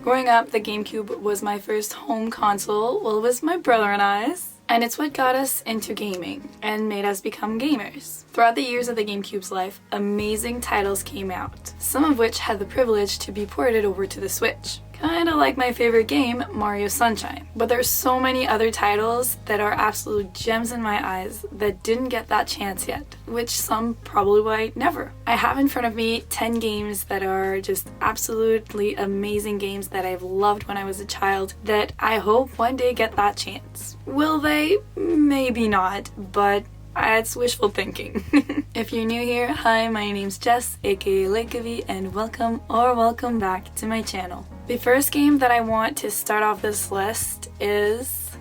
Growing up, the GameCube was my first home console. Well, it was my brother and I's. And it's what got us into gaming and made us become gamers. Throughout the years of the GameCube's life, amazing titles came out, some of which had the privilege to be ported over to the Switch. Kinda like my favorite game, Mario Sunshine. But there's so many other titles that are absolute gems in my eyes that didn't get that chance yet, which some probably might never. I have in front of me 10 games that are just absolutely amazing games that I've loved when I was a child that I hope one day get that chance. Will they? Maybe not, but it's wishful thinking. If you're new here, hi, my name's Jess, aka Luigis, and welcome back to my channel. The first game that I want to start off this list is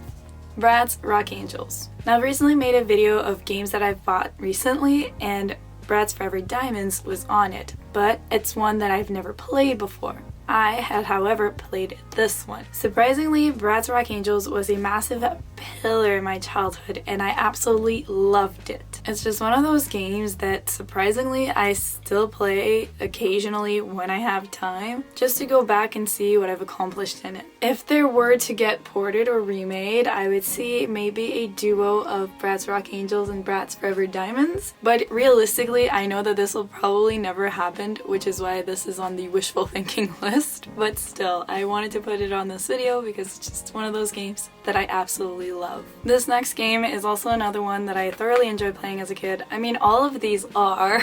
Bratz Rock Angels. Now, I've recently made a video of games that I've bought recently, and Bratz Forever Diamonds was on it, but it's one that I've never played before. I had, however, played this one. Surprisingly, Bratz Rock Angels was a massive pillar in my childhood, and I absolutely loved it. It's just one of those games that, surprisingly, I still play occasionally when I have time, just to go back and see what I've accomplished in it. If there were to get ported or remade, I would see maybe a duo of Bratz Rock Angels and Bratz Forever Diamonds, but realistically, I know that this will probably never happen, which is why this is on the wishful thinking list. But still, I wanted to put it on this video because it's just one of those games that I absolutely love. This next game is also another one that I thoroughly enjoyed playing as a kid. I mean, all of these are,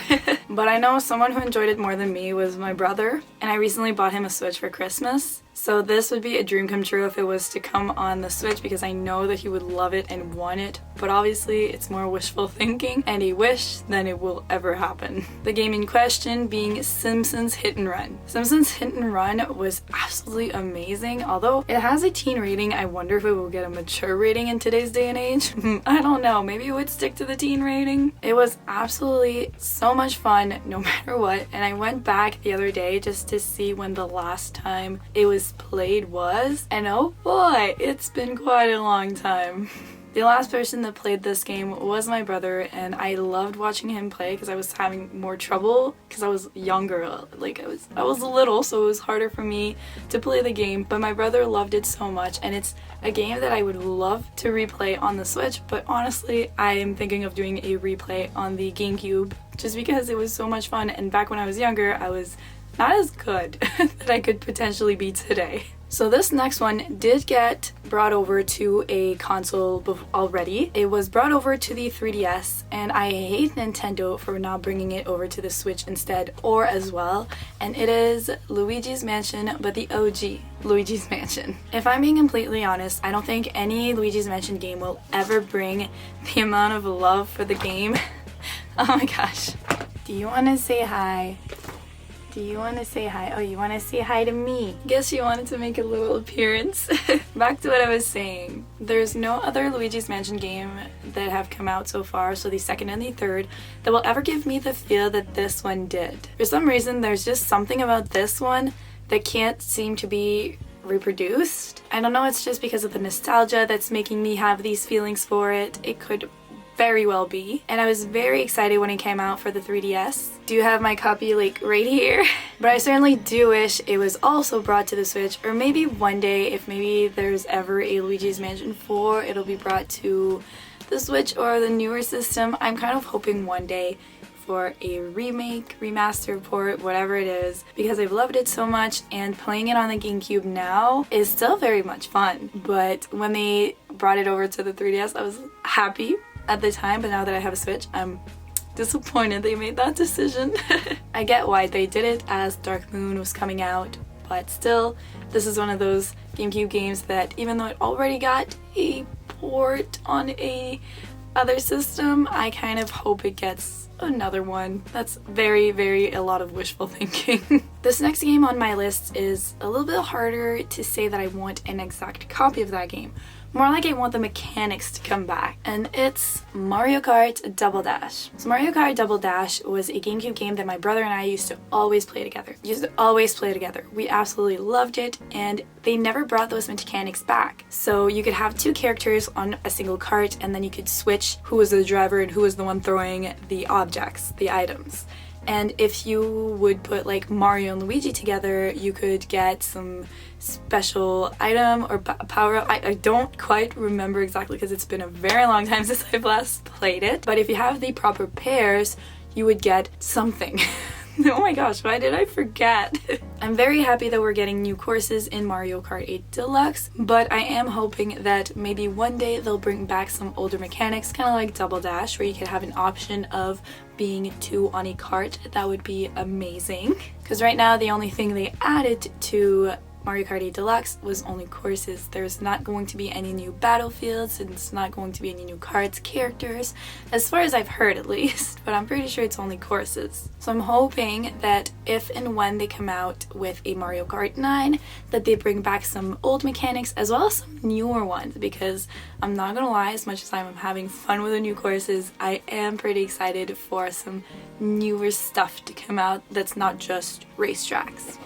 but I know someone who enjoyed it more than me was my brother, and I recently bought him a Switch for Christmas. So this would be a dream come true if it was to come on the Switch because I know that he would love it and want it, but obviously it's more wishful thinking and a wish than it will ever happen. The game in question being Simpsons Hit and Run. Simpsons Hit and Run was absolutely amazing, although it has a teen rating. I wonder if it will get a mature rating in today's day and age. I don't know, maybe it would stick to the teen rating. It was absolutely so much fun no matter what, and I went back the other day just to see when the last time it was played was, and oh boy, it's been quite a long time. The last person that played this game was my brother, and I loved watching him play because I was having more trouble because I was younger. Like I was little, so it was harder for me to play the game, but my brother loved it so much, and it's a game that I would love to replay on the Switch, but honestly, I am thinking of doing a replay on the GameCube just because it was so much fun, and back when I was younger, I was not as good that I could potentially be today. So this next one did get brought over to a console already. It was brought over to the 3DS, and I hate Nintendo for not bringing it over to the Switch instead or as well, and it is Luigis Mansion, but the OG Luigis Mansion. If I'm being completely honest, I don't think any Luigis Mansion game will ever bring the amount of love for the game. Oh my gosh. Do you want to say hi? Do you want to say hi? Oh, you want to say hi to me? Guess you wanted to make a little appearance. Back to what I was saying. There's no other Luigi's Mansion game that have come out so far, so the second and the third, that will ever give me the feel that this one did. For some reason, there's just something about this one that can't seem to be reproduced. I don't know, it's just because of the nostalgia that's making me have these feelings for it. It could very well be. And I was very excited when it came out for the 3DS. Do have my copy like right here. But I certainly do wish it was also brought to the Switch, or maybe one day, if maybe there's ever a Luigi's Mansion 4, it'll be brought to the Switch or the newer system. I'm kind of hoping one day for a remake, remaster, port, whatever it is, because I've loved it so much, and playing it on the GameCube now is still very much fun. But when they brought it over to the 3DS, I was happy at the time, but now that I have a Switch, I'm disappointed they made that decision. I get why they did it as Dark Moon was coming out, but still, this is one of those GameCube games that even though it already got a port on a other system, I kind of hope it gets another one. That's very a lot of wishful thinking. This next game on my list is a little bit harder to say that I want an exact copy of that game. More like I want the mechanics to come back, and it's Mario Kart Double Dash. So Mario Kart Double Dash was a GameCube game that my brother and I used to always play together. We absolutely loved it, and they never brought those mechanics back. So you could have two characters on a single cart, and then you could switch who was the driver and who was the one throwing the objects, the items. And if you would put like Mario and Luigi together, you could get some special item or power up. I don't quite remember exactly because it's been a very long time since I've last played it. But if you have the proper pairs, you would get something. Oh my gosh, why did I forget? I'm very happy that we're getting new courses in Mario Kart 8 Deluxe, but I am hoping that maybe one day they'll bring back some older mechanics, kind of like Double Dash, where you could have an option of being two on a cart. That would be amazing. Because right now the only thing they added to Mario Kart 8 Deluxe was only courses. There's not going to be any new battlefields, and it's not going to be any new carts, characters, as far as I've heard at least, but I'm pretty sure it's only courses. So I'm hoping that if and when they come out with a Mario Kart 9, that they bring back some old mechanics as well as some newer ones, because I'm not gonna lie, as much as I'm having fun with the new courses, I am pretty excited for some newer stuff to come out that's not just racetracks.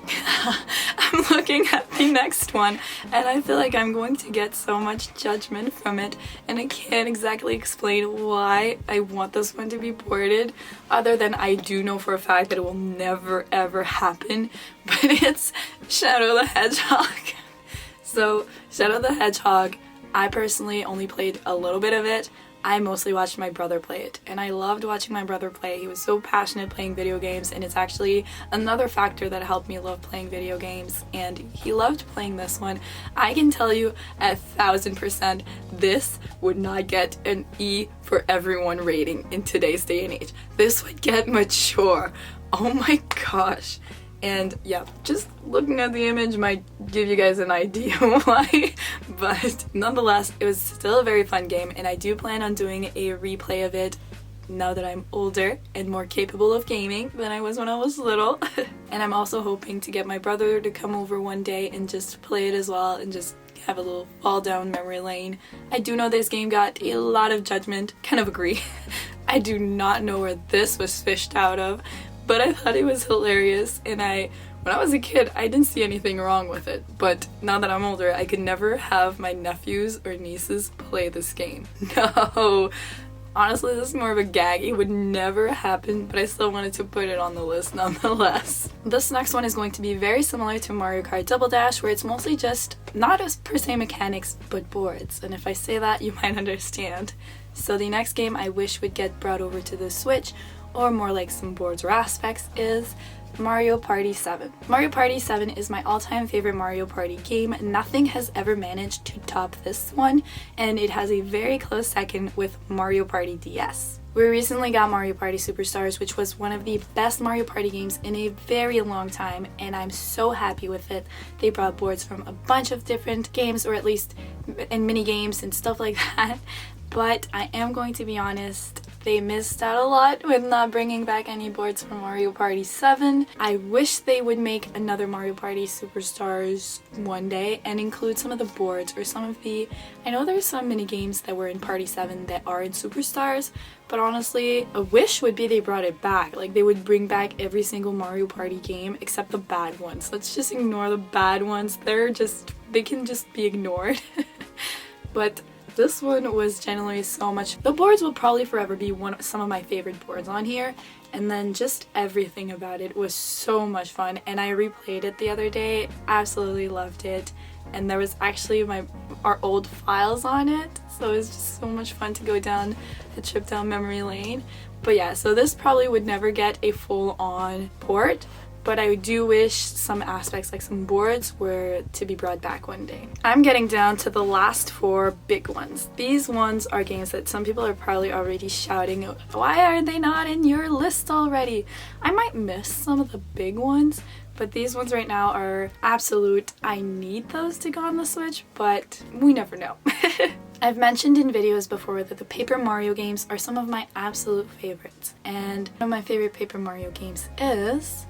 I'm looking at the next one and I feel like I'm going to get so much judgment from it, and I can't exactly explain why I want this one to be ported, other than I do know for a fact that it will never ever happen, but it's Shadow the Hedgehog. So Shadow the Hedgehog, I personally only played a little bit of it. I mostly watched my brother play it, and I loved watching my brother play. He was so passionate playing video games, and it's actually another factor that helped me love playing video games, and he loved playing this one. I can tell you 1000% this would not get an E for everyone rating in today's day and age. This would get mature. Oh my gosh. And yeah, just looking at the image might give you guys an idea why, but nonetheless, it was still a very fun game, and I do plan on doing a replay of it now that I'm older and more capable of gaming than I was when I was little. And I'm also hoping to get my brother to come over one day and just play it as well, and just have a little fall down memory lane. I do know this game got a lot of judgment, kind of agree. I do not know where this was fished out of, but I thought it was hilarious, and when I was a kid, I didn't see anything wrong with it, but now that I'm older, I could never have my nephews or nieces play this game. No! Honestly, this is more of a gag. It would never happen, but I still wanted to put it on the list nonetheless. This next one is going to be very similar to Mario Kart Double Dash, where it's mostly just, not as per se mechanics, but boards, and if I say that, you might understand. So the next game I wish would get brought over to the Switch, or more like some boards or aspects, is Mario Party 7. Mario Party 7 is my all-time favorite Mario Party game. Nothing has ever managed to top this one, and it has a very close second with Mario Party DS. We recently got Mario Party Superstars, which was one of the best Mario Party games in a very long time, and I'm so happy with it. They brought boards from a bunch of different games, or at least in mini games and stuff like that, but I am going to be honest, they missed out a lot with not bringing back any boards from Mario Party 7. I wish they would make another Mario Party Superstars one day and include some of the boards or some of the... I know there's some mini games that were in Party 7 that are in Superstars, but honestly, a wish would be they brought it back. Like, they would bring back every single Mario Party game except the bad ones. Let's just ignore the bad ones. They can just be ignored. But this one was genuinely so much. The boards will probably forever be some of my favorite boards on here, and then just everything about it was so much fun, and I replayed it the other day. Absolutely loved it, and there was actually our old files on it, so it was just so much fun to go down a trip down memory lane. But yeah, so this probably would never get a full-on port, but I do wish some aspects, like some boards, were to be brought back one day. I'm getting down to the last four big ones. These ones are games that some people are probably already shouting, why are they not in your list already? I might miss some of the big ones, but these ones right now are absolute. I need those to go on the Switch, but we never know. I've mentioned in videos before that the Paper Mario games are some of my absolute favorites, and one of my favorite Paper Mario games is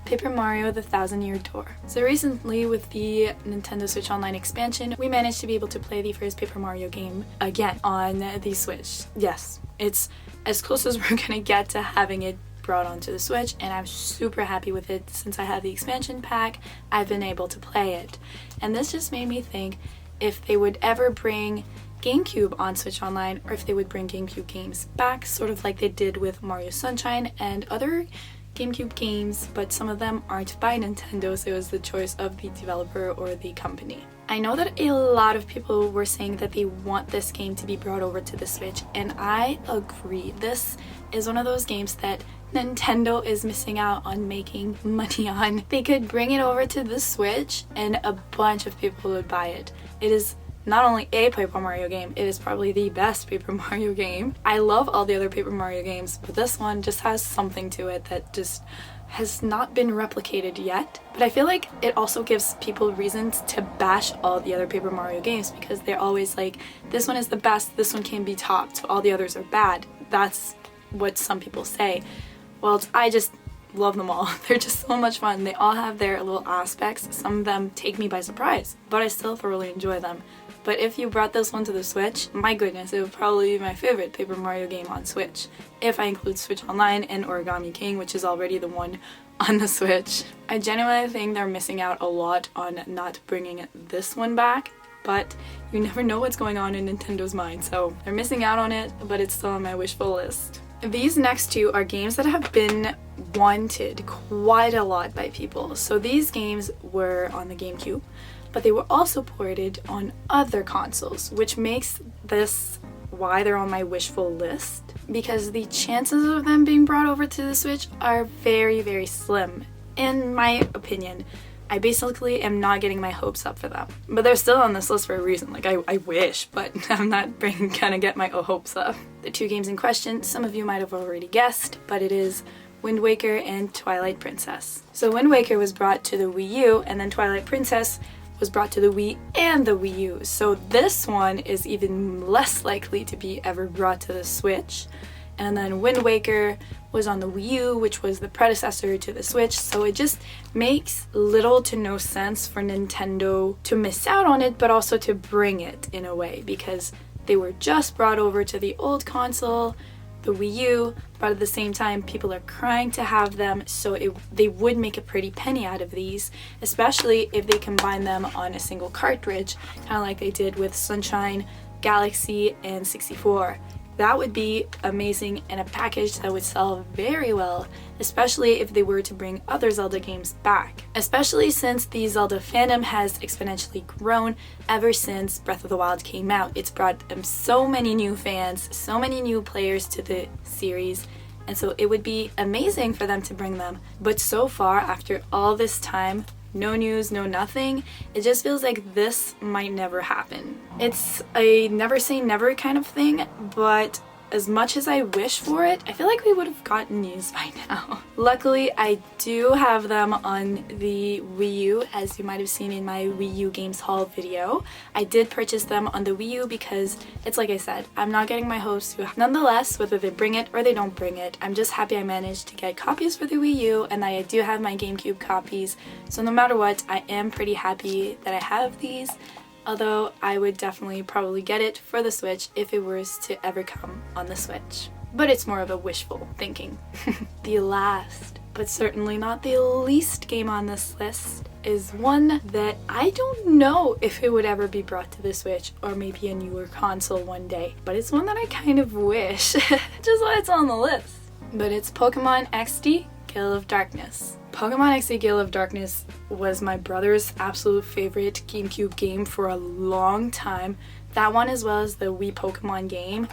Paper Mario: The Thousand Year Door. So recently, with the Nintendo Switch Online expansion, we managed to be able to play the first Paper Mario game again on the Switch. Yes, it's as close as we're gonna get to having it brought onto the Switch, and I'm super happy with it. Since I have the expansion pack, I've been able to play it. And this just made me think if they would ever bring GameCube on Switch Online, or if they would bring GameCube games back, sort of like they did with Mario Sunshine and other GameCube games, but some of them aren't by Nintendo, so it was the choice of the developer or the company. I know that a lot of people were saying that they want this game to be brought over to the Switch, and I agree. This is one of those games that Nintendo is missing out on making money on. They could bring it over to the Switch and a bunch of people would buy it. It is not only a Paper Mario game, it is probably the best Paper Mario game. I love all the other Paper Mario games, but this one just has something to it that just has not been replicated yet. But I feel like it also gives people reasons to bash all the other Paper Mario games because they're always like, this one is the best, this one can be topped, all the others are bad. That's what some people say. Well, I just love them all. They're just so much fun. They all have their little aspects. Some of them take me by surprise, but I still thoroughly enjoy them. But if you brought this one to the Switch, my goodness, it would probably be my favorite Paper Mario game on Switch. If I include Switch Online and Origami King, which is already the one on the Switch. I genuinely think they're missing out a lot on not bringing this one back, but you never know what's going on in Nintendo's mind, so they're missing out on it, but it's still on my wishful list. These next two are games that have been wanted quite a lot by people. So these games were on the GameCube, but they were also ported on other consoles, which makes this why they're on my wishful list, because the chances of them being brought over to the Switch are very, very slim. In my opinion, I basically am not getting my hopes up for them. But they're still on this list for a reason. Like, I wish, but I'm not gonna get my hopes up. The two games in question, some of you might have already guessed, but it is Wind Waker and Twilight Princess. So Wind Waker was brought to the Wii U, and then Twilight Princess was brought to the Wii and the Wii U. So this one is even less likely to be ever brought to the Switch. And then Wind Waker was on the Wii U, which was the predecessor to the Switch, so it just makes little to no sense for Nintendo to miss out on it, but also to bring it in a way, because they were just brought over to the old console, the Wii U, but at the same time people are crying to have them, so they would make a pretty penny out of these, especially if they combine them on a single cartridge, kind of like they did with Sunshine, Galaxy, and 64. That would be amazing and a package that would sell very well, especially if they were to bring other Zelda games back. Especially since the Zelda fandom has exponentially grown ever since Breath of the Wild came out. It's brought so many new fans, so many new players to the series, and so it would be amazing for them to bring them. But so far, after all this time, no news, no nothing, it just feels like this might never happen. It's a never say never kind of thing, but as much as I wish for it, I feel like we would have gotten news by now. Luckily, I do have them on the Wii U, as you might have seen in my Wii U Games Haul video. I did purchase them on the Wii U because it's like I said, I'm not getting my hopes too high. Nonetheless, whether they bring it or they don't bring it, I'm just happy I managed to get copies for the Wii U, and I do have my GameCube copies. So no matter what, I am pretty happy that I have these. Although I would definitely probably get it for the Switch if it was to ever come on the Switch. But it's more of a wishful thinking. The last, but certainly not the least game on this list is one that I don't know if it would ever be brought to the Switch or maybe a newer console one day. But it's one that I kind of wish, just why it's on the list. But it's Pokemon XD Gale of Darkness. Pokemon XD Gale of Darkness was my brother's absolute favorite GameCube game for a long time. That one as well as the Wii Pokemon game.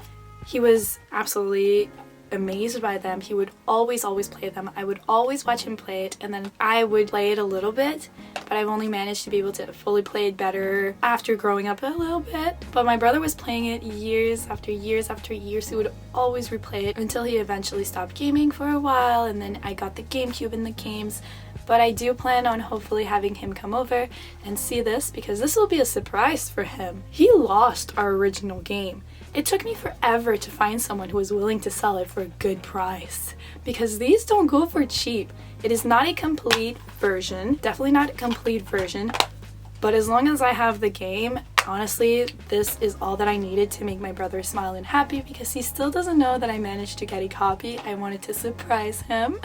He was absolutely amazed by them. He would always play them. I would always watch him play it, and then I would play it a little bit, but I've only managed to be able to fully play it better after growing up a little bit. But my brother was playing it years after years after years. He would always replay it until he eventually stopped gaming for a while, and then I got the GameCube and the games. But I do plan on hopefully having him come over and see this, because this will be a surprise for him. He lost our original game. It took me forever to find someone who was willing to sell it for a good price, because these don't go for cheap. It is not a complete version, definitely not a complete version, but as long as I have the game, honestly, this is all that I needed to make my brother smile and happy, because he still doesn't know that I managed to get a copy. I wanted to surprise him.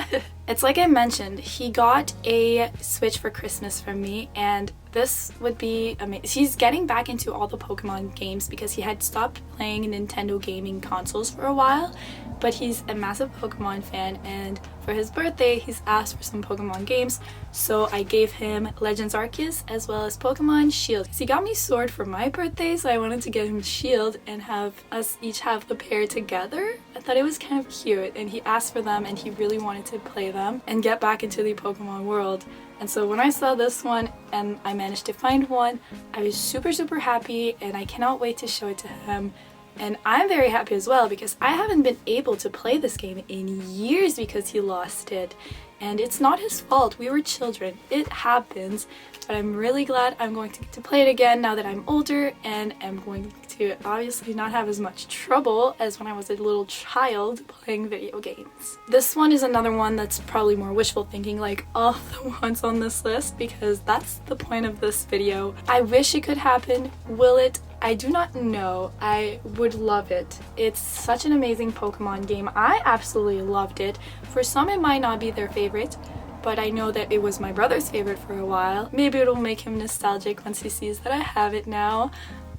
It's like I mentioned, he got a Switch for Christmas from me, and this would be amazing. He's getting back into all the Pokemon games because he had stopped playing Nintendo gaming consoles for a while, but he's a massive Pokemon fan, and for his birthday he's asked for some Pokemon games, so I gave him Legends Arceus as well as Pokemon Shield. He got me Sword for my birthday, so I wanted to get him Shield and have us each have the pair together. I thought it was kind of cute, and he asked for them and he really wanted to play them and get back into the Pokemon world. And so when I saw this one and I managed to find one, I was super happy, and I cannot wait to show it to him. And I'm very happy as well because I haven't been able to play this game in years because he lost it. And it's not his fault, we were children, it happens. But I'm really glad I'm going to get to play it again now that I'm older, and I'm going to obviously not have as much trouble as when I was a little child playing video games. This one is another one that's probably more wishful thinking, like all the ones on this list, because that's the point of this video. I wish it could happen. Will it? I do not know. I would love it. It's such an amazing Pokemon game. I absolutely loved it. For some it might not be their favorite, but I know that it was my brother's favorite for a while. Maybe it'll make him nostalgic once he sees that I have it now.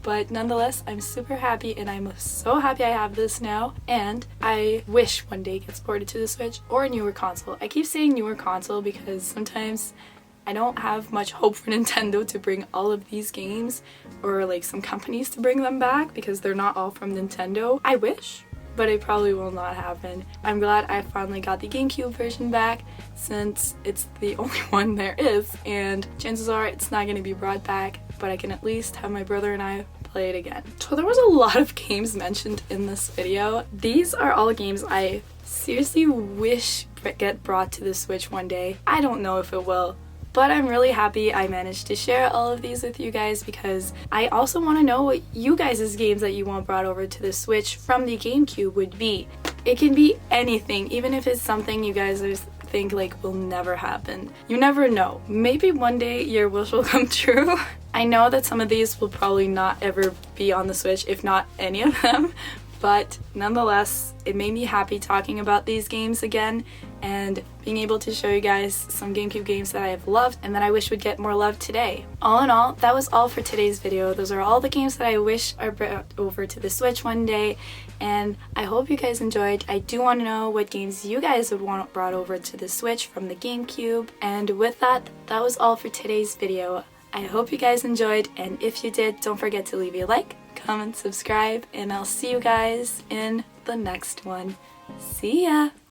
But nonetheless, I'm super happy, and I'm so happy I have this now. And I wish one day it gets ported to the Switch or a newer console. I keep saying newer console because sometimes I don't have much hope for Nintendo to bring all of these games, or like some companies to bring them back, because they're not all from Nintendo. I wish, but it probably will not happen. I'm glad I finally got the GameCube version back, since it's the only one there is, and chances are it's not going to be brought back, but I can at least have my brother and I play it again. So there was a lot of games mentioned in this video. These are all games I seriously wish get brought to the Switch one day. I don't know if it will, but I'm really happy I managed to share all of these with you guys, because I also want to know what you guys' games that you want brought over to the Switch from the GameCube would be. It can be anything, even if it's something you guys think like will never happen. You never know. Maybe one day your wish will come true. I know that some of these will probably not ever be on the Switch, if not any of them, but nonetheless, it made me happy talking about these games again and being able to show you guys some GameCube games that I have loved and that I wish would get more love today. All in all, that was all for today's video. Those are all the games that I wish are brought over to the Switch one day, and I hope you guys enjoyed. I do want to know what games you guys would want brought over to the Switch from the GameCube. And with that, that was all for today's video. I hope you guys enjoyed, and if you did, don't forget to leave a like, comment, subscribe, and I'll see you guys in the next one. See ya!